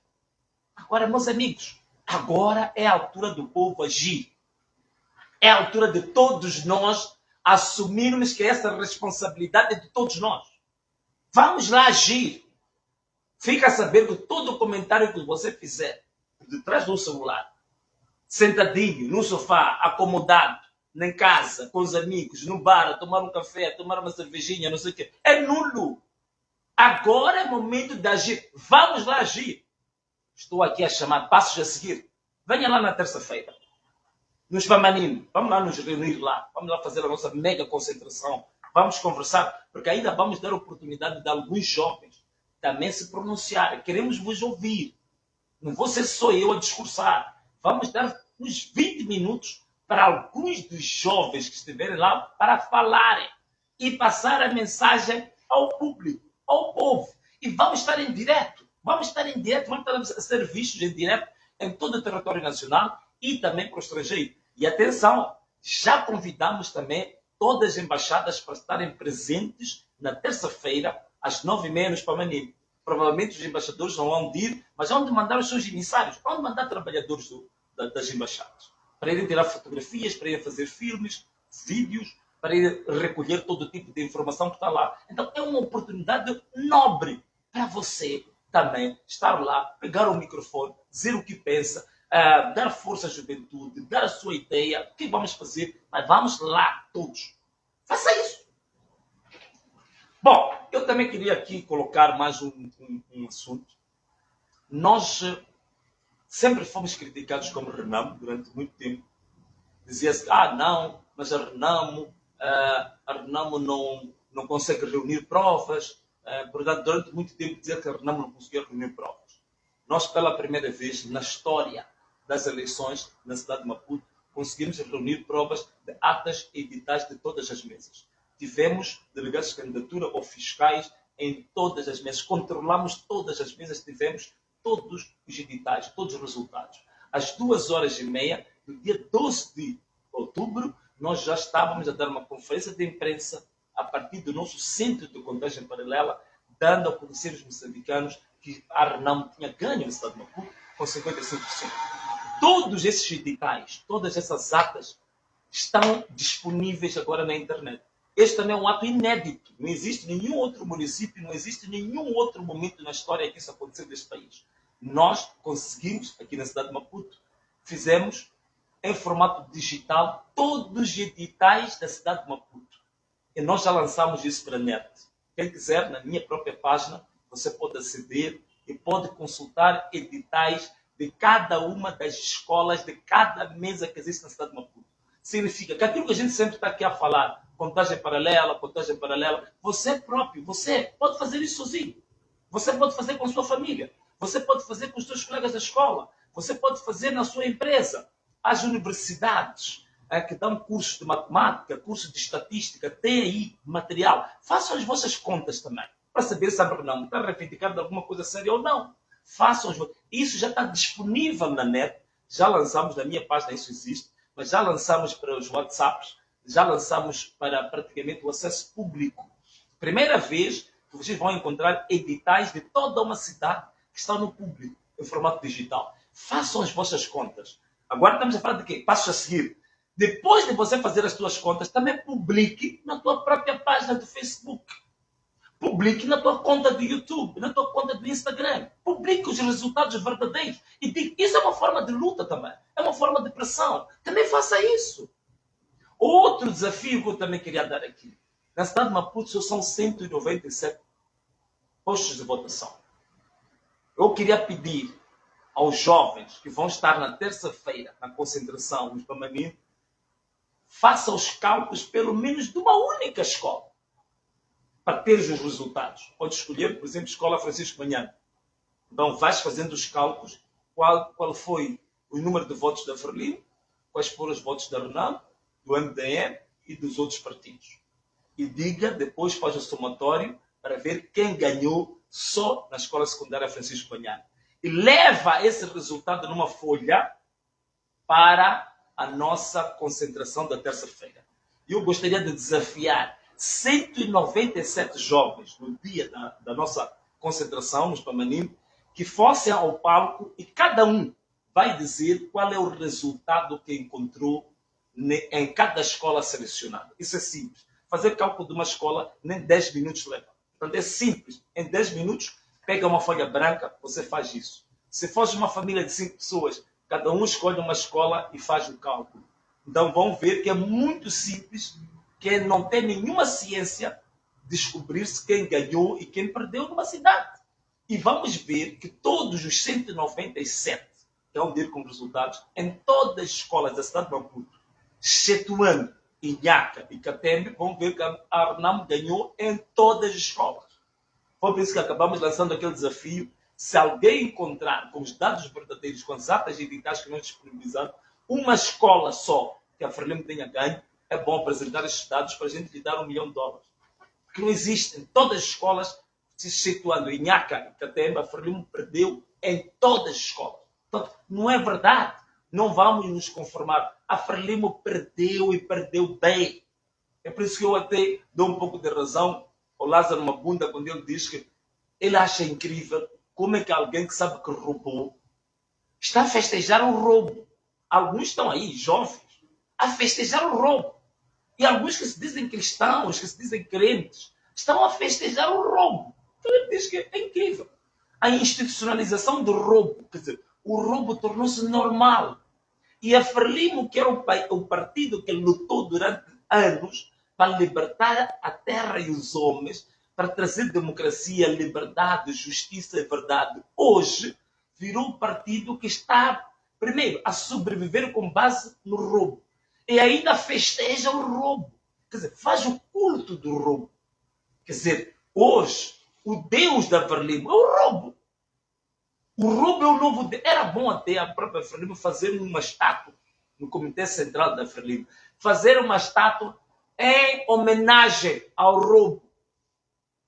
Agora, meus amigos, agora é a altura do povo agir. É a altura de todos nós assumirmos que essa responsabilidade é de todos nós. Vamos lá agir. Fica a saber que todo comentário que você fizer, de trás do celular, sentadinho, no sofá, acomodado, em casa, com os amigos, no bar, a tomar um café, a tomar uma cervejinha, não sei o quê, é nulo. Agora é momento de agir. Vamos lá agir. Estou aqui a chamar passos a seguir. Venha lá na terça-feira. Nos Famanino. Vamos lá nos reunir lá. Vamos lá fazer a nossa mega concentração. Vamos conversar. Porque ainda vamos dar a oportunidade de alguns jovens também se pronunciarem. Queremos vos ouvir. Não vou ser só eu a discursar. Vamos dar uns 20 minutos para alguns dos jovens que estiverem lá para falarem e passar a mensagem ao público, ao povo. E vamos estar em direto. Vamos estar em direto, vamos estar a ser vistos em direto em todo o território nacional e também para o estrangeiro. E atenção, já convidamos também todas as embaixadas para estarem presentes na terça-feira, às 9h30 no Spamanino. Provavelmente os embaixadores não vão ir, mas vão mandar os seus emissários, vão mandar trabalhadores das embaixadas, para irem tirar fotografias, para irem fazer filmes, vídeos, para irem recolher todo tipo de informação que está lá. Então é uma oportunidade nobre para você também estar lá, pegar o microfone, dizer o que pensa, dar força à juventude, dar a sua ideia, o que vamos fazer, mas vamos lá todos. Faça isso. Bom, eu também queria aqui colocar mais um assunto. Nós sempre fomos criticados como Renamo durante muito tempo. Dizia-se, não, mas a Renamo não consegue reunir provas. Portanto, durante muito tempo dizer que a Renamo não conseguia reunir provas. Nós, pela primeira vez na história das eleições na cidade de Maputo, conseguimos reunir provas de atas e editais de todas as mesas. Tivemos delegados de candidatura ou fiscais em todas as mesas. Controlamos todas as mesas, tivemos todos os editais, todos os resultados. Às 2h30, no dia 12 de outubro, nós já estávamos a dar uma conferência de imprensa a partir do nosso centro de contagem paralela, dando a conhecer os moçambicanos que a Renamo tinha ganho no estado de Maputo com 55%. Todos esses editais, todas essas atas estão disponíveis agora na internet. Este também é um ato inédito. Não existe nenhum outro município, não existe nenhum outro momento na história que isso aconteceu neste país. Nós conseguimos, aqui na cidade de Maputo, fizemos em formato digital todos os editais da cidade de Maputo. E nós já lançamos isso para a net. Quem quiser, na minha própria página, você pode aceder e pode consultar editais de cada uma das escolas, de cada mesa que existe na cidade de Maputo. Significa que aquilo que a gente sempre está aqui a falar, contagem paralela, você próprio, você pode fazer isso sozinho. Você pode fazer com sua família. Você pode fazer com os seus colegas da escola. Você pode fazer na sua empresa. As universidades que dão cursos de matemática, cursos de estatística, tem aí material. Façam as vossas contas também, para saber se não está a reivindicar de alguma coisa séria ou não. Façam. Isso já está disponível na net. Já lançamos na minha página, isso existe, mas já lançamos para os WhatsApps, já lançamos para praticamente o acesso público. Primeira vez que vocês vão encontrar editais de toda uma cidade que estão no público, em formato digital. Façam as vossas contas. Agora estamos a falar de quê? Passo a seguir. Depois de você fazer as suas contas, também publique na tua própria página do Facebook. Publique na tua conta do YouTube, na tua conta do Instagram. Publique os resultados verdadeiros. E diga, isso é uma forma de luta também. É uma forma de pressão. Também faça isso. Outro desafio que eu também queria dar aqui. Na cidade de Maputo são 197 postos de votação. Eu queria pedir aos jovens que vão estar na terça-feira na concentração nos Pamanim, façam os cálculos pelo menos de uma única escola para ter os resultados. Pode escolher, por exemplo, Escola Francisco Manhã. Então, vais fazendo os cálculos, qual foi o número de votos da Frelimo, quais foram os votos da Renamo, do MDM e dos outros partidos. E diga, depois faz o somatório para ver quem ganhou só na Escola Secundária Francisco Manhã. E leva esse resultado numa folha para a nossa concentração da terça-feira. Eu gostaria de desafiar 197 jovens no dia da nossa concentração nos Pamanim, que fossem ao palco e cada um vai dizer qual é o resultado que encontrou em cada escola selecionada. Isso é simples. Fazer cálculo de uma escola nem 10 minutos leva. Portanto, é simples. Em 10 minutos, pega uma folha branca, você faz isso. Se fosse uma família de 5 pessoas, cada um escolhe uma escola e faz o cálculo. Então vão ver que é muito simples, que não tem nenhuma ciência descobrir-se quem ganhou e quem perdeu numa cidade. E vamos ver que todos os 197 que vão vir com resultados em todas as escolas da cidade de Maputo, excetuando Inhaca e Catembe, vão ver que a Renamo ganhou em todas as escolas. Foi por isso que acabamos lançando aquele desafio. Se alguém encontrar com os dados verdadeiros, com as atas e editais que nós disponibilizamos, uma escola só que a Frelimo tenha ganho, é bom apresentar esses dados para a gente lhe dar $1 milhão. Porque não existem. Todas as escolas, se situando em Inhaca e Catembe, a Frelimo perdeu em todas as escolas. Portanto, não é verdade. Não vamos nos conformar. A Frelimo perdeu e perdeu bem. É por isso que eu até dou um pouco de razão ao Lázaro Mabunda quando ele diz que ele acha incrível como é que alguém que sabe que roubou está a festejar o roubo. Alguns estão aí, jovens, a festejar o roubo. E alguns que se dizem cristãos, que se dizem crentes, estão a festejar o roubo. Então ele diz que é incrível. A institucionalização do roubo, quer dizer, o roubo tornou-se normal. E a Frelimo, que era o partido que lutou durante anos para libertar a terra e os homens, para trazer democracia, liberdade, justiça e verdade, hoje virou um partido que está, primeiro, a sobreviver com base no roubo. E ainda festeja o roubo. Quer dizer, faz o culto do roubo. Quer dizer, hoje, o Deus da Frelimo é o roubo. O roubo é o novo Deus. Era bom até a própria Frelimo fazer uma estátua no Comitê Central da Frelimo. Fazer uma estátua em homenagem ao roubo.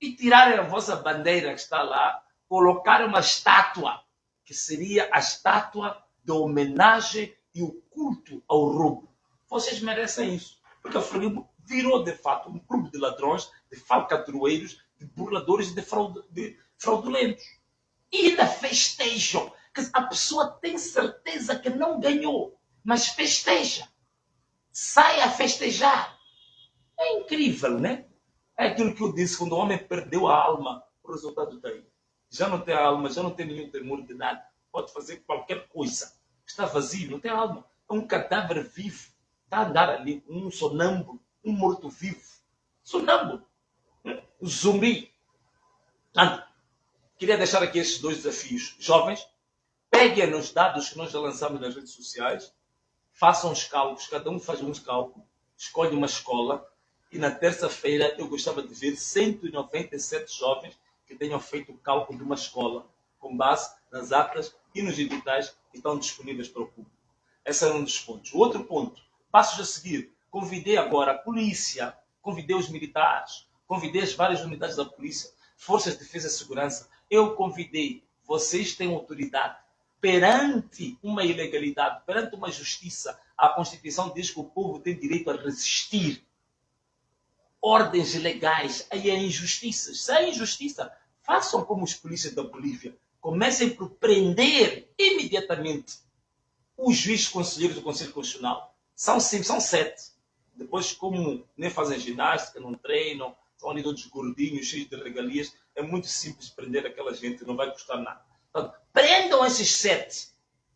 E tirarem a vossa bandeira que está lá, colocar uma estátua, que seria a estátua de homenagem e o culto ao roubo. Vocês merecem isso. Porque a Frelimo virou, de fato, um clube de ladrões, de falcatrueiros, de burladores e de fraudulentos. E ainda festejam. Que a pessoa tem certeza que não ganhou, mas festeja. Sai a festejar. É incrível, né? É aquilo que eu disse, quando o homem perdeu a alma, o resultado está aí. Já não tem alma, já não tem nenhum temor de nada. Pode fazer qualquer coisa. Está vazio, não tem alma. É um cadáver vivo. Está a andar ali, um sonâmbulo, um morto-vivo. Sonâmbulo. Um zumbi. Queria deixar aqui esses 2 desafios. Jovens, peguem nos dados que nós já lançamos nas redes sociais, façam os cálculos, cada um faz um cálculo, escolhe uma escola, e na terça-feira eu gostava de ver 197 jovens que tenham feito o cálculo de uma escola, com base nas atas e nos editais que estão disponíveis para o público. Esse é um dos pontos. O outro ponto, passos a seguir, convidei agora a polícia, convidei os militares, convidei as várias unidades da polícia, forças de defesa e segurança. Eu convidei, vocês têm autoridade perante uma ilegalidade, perante uma justiça. A Constituição diz que o povo tem direito a resistir. Ordens ilegais, aí é injustiças. Se é injustiça, façam como os polícias da Bolívia. Comecem por prender imediatamente os juízes conselheiros do Conselho Constitucional. São 7. Depois, como nem fazem ginástica, não treinam, são ali todos gordinhos, cheios de regalias, é muito simples prender aquela gente, não vai custar nada. Então, prendam esses 7.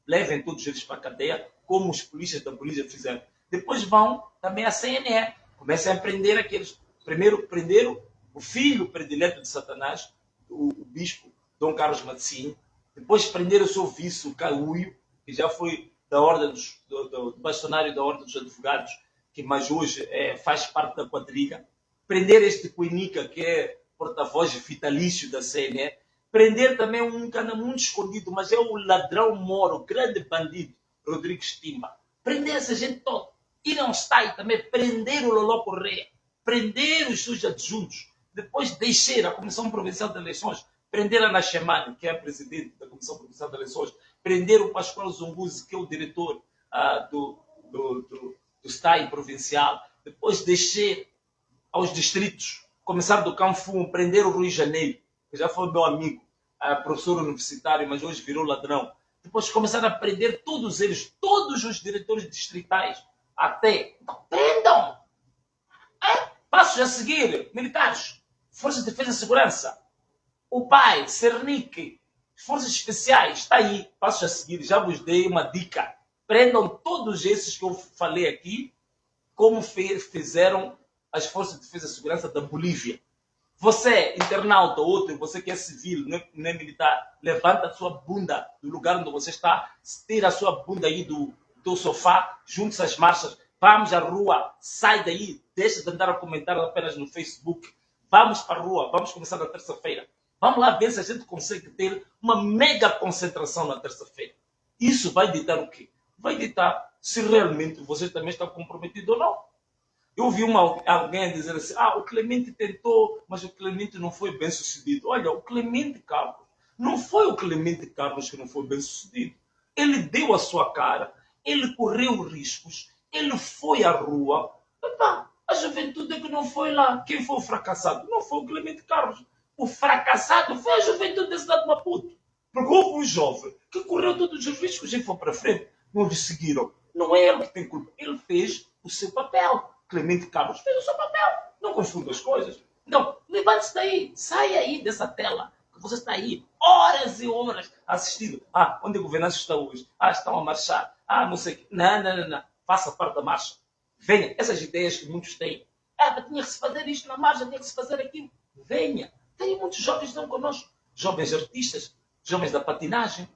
Levem todos eles para a cadeia, como os polícias da Bolívia fizeram. Depois vão também à CNE. Comecem a prender aqueles. Primeiro prenderam o filho predileto de Satanás, o bispo Dom Carlos Matzin. Depois prenderam o seu vice, o Cauio, que já foi da ordem do bastonário da Ordem dos Advogados, que mas hoje faz parte da quadrilha. Prender este Cuinica, que é porta-voz vitalício da CNE. Prender também um cara muito escondido, mas é o ladrão moro, o grande bandido, Rodrigues Timba. Prender essa gente toda. Ir ao STAI também, prender o Loló Correia, prender os seus adjuntos, depois deixar a Comissão Provincial de Eleições, prender a Ana Chemani, que é a presidente da Comissão Provincial de Eleições, prender o Pascoal Zunguzi, que é o diretor do STAI provincial, depois deixar aos distritos, começar do Canfum, prender o Rui Janeiro, que já foi meu amigo, professor universitário, mas hoje virou ladrão. Depois começar a prender todos eles, todos os diretores distritais, até. Então, prendam! Passos a seguir, militares, Forças de Defesa e Segurança, o pai, Cernic, Forças Especiais, está aí, passos a seguir, já vos dei uma dica. Prendam todos esses que eu falei aqui, como fizeram as Forças de Defesa e Segurança da Bolívia. Você, internauta, outro, você que é civil, não é militar, levanta a sua bunda do lugar onde você está, tira a sua bunda aí do sofá, junte-se às marchas, vamos à rua, sai daí, deixa de andar a comentar apenas no Facebook, vamos para a rua, vamos começar na terça-feira. Vamos lá ver se a gente consegue ter uma mega concentração na terça-feira. Isso vai ditar o quê? Vai ditar se realmente você também está comprometido ou não. Eu ouvi alguém dizer assim, o Clemente tentou, mas o Clemente não foi bem sucedido. Olha, o Clemente Carlos, não foi o Clemente Carlos que não foi bem sucedido. Ele deu a sua cara, ele correu riscos, ele foi à rua. A juventude é que não foi lá. Quem foi o fracassado? Não foi o Clemente Carlos. O fracassado foi a juventude da cidade de Maputo. Porque houve um jovem que correu todos os riscos e foi para frente. Não lhe seguiram. Não é ele que tem culpa. Ele fez o seu papel. Clemente Carlos fez o seu papel. Não confunda as coisas. Então, levante-se daí. Saia aí dessa tela. Que você está aí horas e horas assistindo. Onde a governança está hoje? Estão a marchar. Não sei o quê. Não. Faça parte da marcha. Venha. Essas ideias que muitos têm. Tinha que se fazer isto na marcha, tinha que se fazer aquilo. Venha. Tem muitos jovens que estão connosco. Jovens artistas, jovens da patinagem.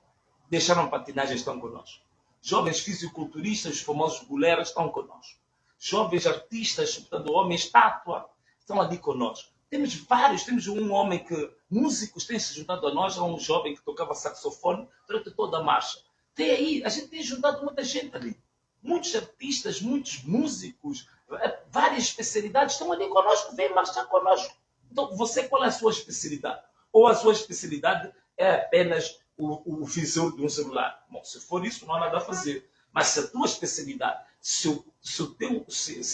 Deixaram a patinagem, estão connosco. Jovens fisiculturistas, os famosos goleiros, estão connosco. Jovens artistas, portanto, homens estátua, estão ali connosco. Temos vários, temos um homem que, músicos têm se juntado a nós, um jovem que tocava saxofone durante toda a marcha. Tem aí, a gente tem juntado muita gente ali. Muitos artistas, muitos músicos, várias especialidades estão ali conosco, vêm marchar conosco. Então, você, qual é a sua especialidade? Ou a sua especialidade é apenas o visor de um celular? Bom, se for isso, não há nada a fazer. Mas se a tua especialidade, se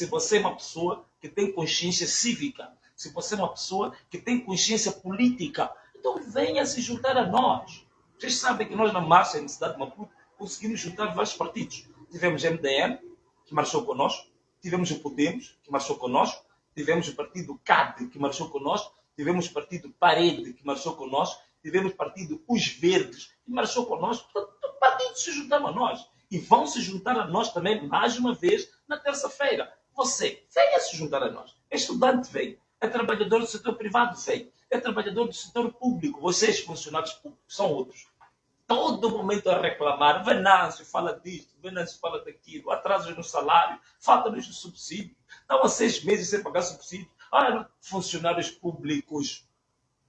você é uma pessoa que tem consciência cívica, se você é uma pessoa que tem consciência política, então venha se juntar a nós. Vocês sabem que nós na marcha, na cidade de Maputo, conseguimos juntar vários partidos. Tivemos o MDM, que marchou conosco, tivemos o Podemos, que marchou conosco, tivemos o partido CAD, que marchou conosco, tivemos o partido Parede, que marchou conosco, tivemos o partido Os Verdes, que marchou conosco. Portanto, partidos se juntaram a nós. E vão se juntar a nós também, mais uma vez, na terça-feira. Você, venha se juntar a nós. É estudante, vem. É trabalhador do setor privado, vem. É trabalhador do setor público. Vocês, funcionários públicos, são outros. Todo momento a reclamar. Venâncio fala disto, Venâncio fala daquilo. Atrasos no salário, falta-nos o subsídio. Estão há 6 meses sem pagar subsídio. Funcionários públicos.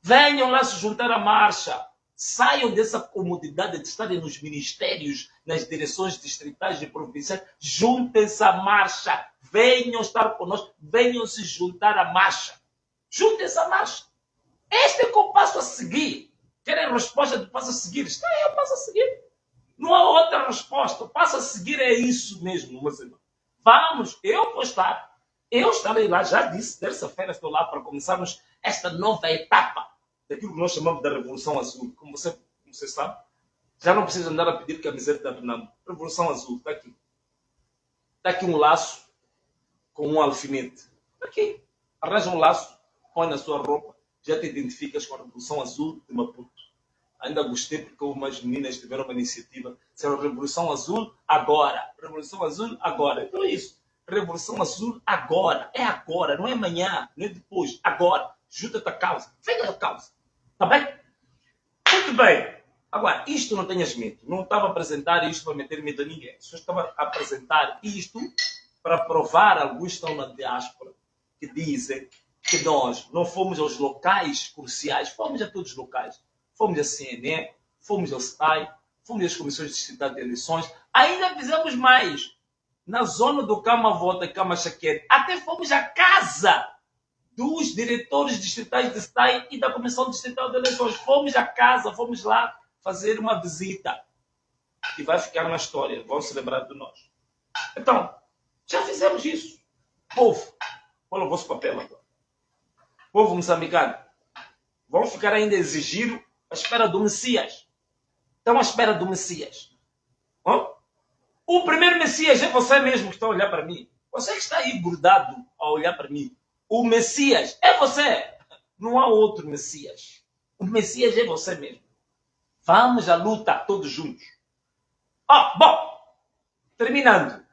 Venham lá se juntar à marcha. Saiam dessa comodidade de estarem nos ministérios, nas direções distritais e provinciais. Juntem-se à marcha. Venham estar conosco. Venham se juntar à marcha. Juntem-se à marcha. Este é que eu passo a seguir. Querem resposta de passo a seguir? Está aí, eu passo a seguir. Não há outra resposta. O passo a seguir é isso mesmo, meus irmãos. Vamos, eu vou estar. Eu estarei lá, já disse, terça-feira estou lá para começarmos esta nova etapa daquilo que nós chamamos da Revolução Azul. Como você sabe, já não precisa andar a pedir camiseta da Renamo. Revolução Azul, está aqui. Está aqui um laço com um alfinete. Está aqui. Arranja um laço, põe na sua roupa, já te identificas com a Revolução Azul de Maputo. Ainda gostei porque umas meninas tiveram uma iniciativa. Será Revolução Azul agora. Revolução Azul agora. Então é isso. Revolução Azul agora. É agora, não é amanhã, não é depois. Agora. Junta-te a causa. Venha a causa. Está bem? Muito bem. Agora, isto não tenhas medo. Não estava a apresentar isto para meter medo a ninguém. Só estava a apresentar isto para provar, alguns estão na diáspora, que dizem que nós não fomos aos locais cruciais. Fomos a todos os locais. Fomos à CNN, fomos ao STAI, fomos às comissões distritais de eleições. Ainda fizemos mais. Na zona do Cama Vota e Cama Chaquete. Até fomos à casa dos diretores distritais de STAI e da Comissão Distrital de Eleições. Fomos à casa, fomos lá fazer uma visita. Que vai ficar na história. Vão se lembrar de nós. Então, já fizemos isso. Povo, olha o vosso papel agora. Povo moçambicano, vão ficar ainda a exigir à espera do Messias. Estão à espera do Messias. O primeiro Messias é você mesmo que está a olhar para mim. Você que está aí grudado a olhar para mim. O Messias é você. Não há outro Messias. O Messias é você mesmo. Vamos à luta todos juntos. Bom, terminando.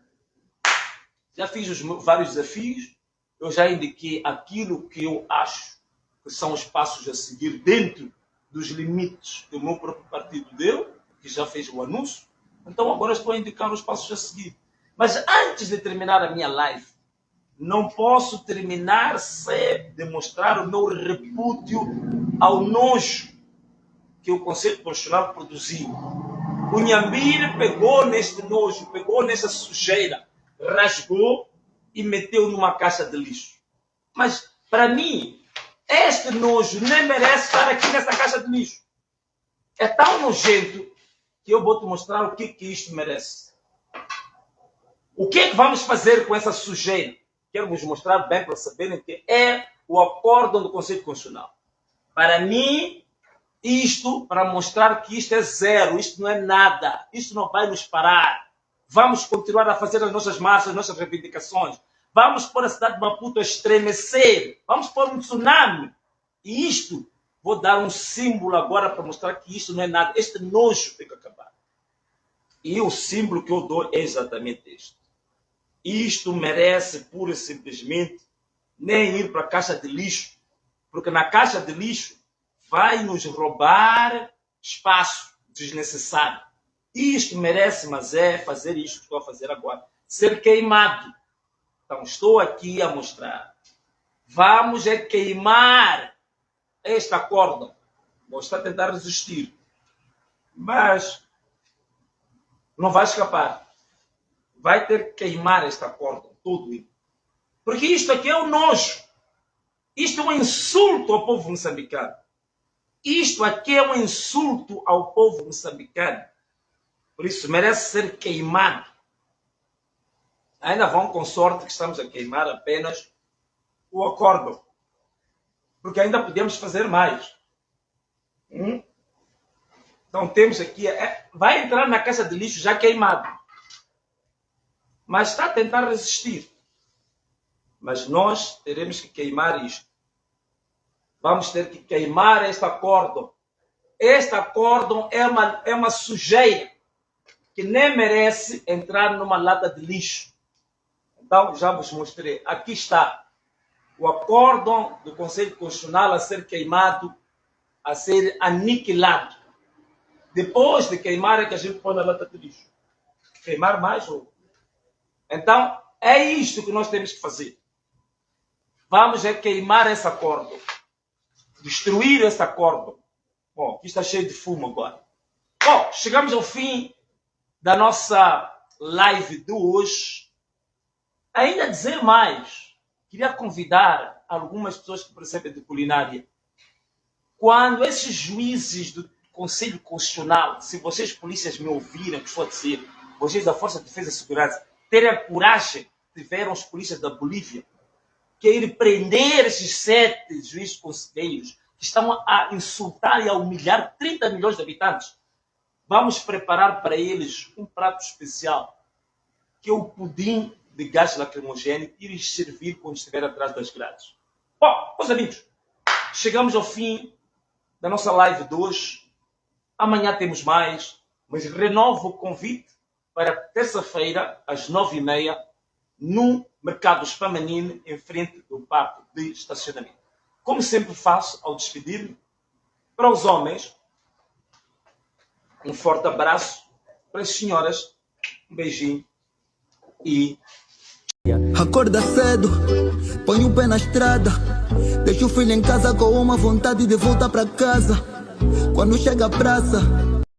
Já fiz os vários desafios. Eu já indiquei aquilo que eu acho que são os passos a seguir dentro dos limites que o meu próprio partido deu, que já fez o anúncio. Então agora estou a indicar os passos a seguir. Mas antes de terminar a minha live, não posso terminar sem demonstrar o meu repúdio ao nojo que o Conselho Constitucional produziu. O Nhambire pegou neste nojo, pegou nessa sujeira, rasgou e meteu numa caixa de lixo. Mas, para mim, este nojo nem merece estar aqui nessa caixa de lixo. É tão nojento que eu vou te mostrar o que isto merece. O que é que vamos fazer com essa sujeira? Quero vos mostrar bem para saberem que é o acórdão do Conselho Constitucional. Para mim, isto, para mostrar que isto é zero, isto não é nada, isto não vai nos parar. Vamos continuar a fazer as nossas marchas, as nossas reivindicações. Vamos pôr a cidade de Maputo a estremecer. Vamos pôr um tsunami. E isto, vou dar um símbolo agora para mostrar que isto não é nada. Este nojo tem que acabar. E o símbolo que eu dou é exatamente este. Isto merece, pura e simplesmente, nem ir para a caixa de lixo. Porque na caixa de lixo vai nos roubar espaço desnecessário. Isto merece, mas é fazer isto que estou a fazer agora. Ser queimado. Então, estou aqui a mostrar. Vamos queimar este acórdão. Vou estar a tentar resistir. Mas não vai escapar. Vai ter que queimar este acórdão. Tudo. Porque isto aqui é um nojo. Isto é um insulto ao povo moçambicano. Isto aqui é um insulto ao povo moçambicano. Por isso, merece ser queimado. Ainda vão com sorte que estamos a queimar apenas o acórdão. Porque ainda podemos fazer mais. Então temos aqui... vai entrar na caixa de lixo já queimado. Mas está a tentar resistir. Mas nós teremos que queimar isto. Vamos ter que queimar este acórdão. Este acórdão é uma sujeira que nem merece entrar numa lata de lixo. Então, já vos mostrei. Aqui está o acórdão do Conselho Constitucional a ser queimado, a ser aniquilado. Depois de queimar é que a gente põe na lata de lixo. Queimar mais ou... Então, é isto que nós temos que fazer. Vamos queimar esse acórdão. Destruir esse acórdão. Bom, aqui está cheio de fumo agora. Bom, chegamos ao fim da nossa live de hoje. Ainda dizer mais, queria convidar algumas pessoas que percebem de culinária. Quando esses juízes do Conselho Constitucional, se vocês polícias me ouvirem, que estou a dizer, vocês da Força de Defesa e Segurança, terem a coragem que tiveram os polícias da Bolívia, que ir prender esses 7 juízes conselheiros que estão a insultar e a humilhar 30 milhões de habitantes. Vamos preparar para eles um prato especial, que é o pudim de gás lacrimogéneo, e lhes servir quando estiver atrás das grades. Bom, meus amigos, chegamos ao fim da nossa live de hoje. Amanhã temos mais, mas renovo o convite para terça-feira, às 9h30, no Mercado Spamanine, em frente do parque de estacionamento. Como sempre faço ao despedir-me, para os homens, um forte abraço, para as senhoras, um beijinho e... Acorda cedo, põe o pé na estrada, deixa o filho em casa com uma vontade de voltar para casa. Quando chega a praça,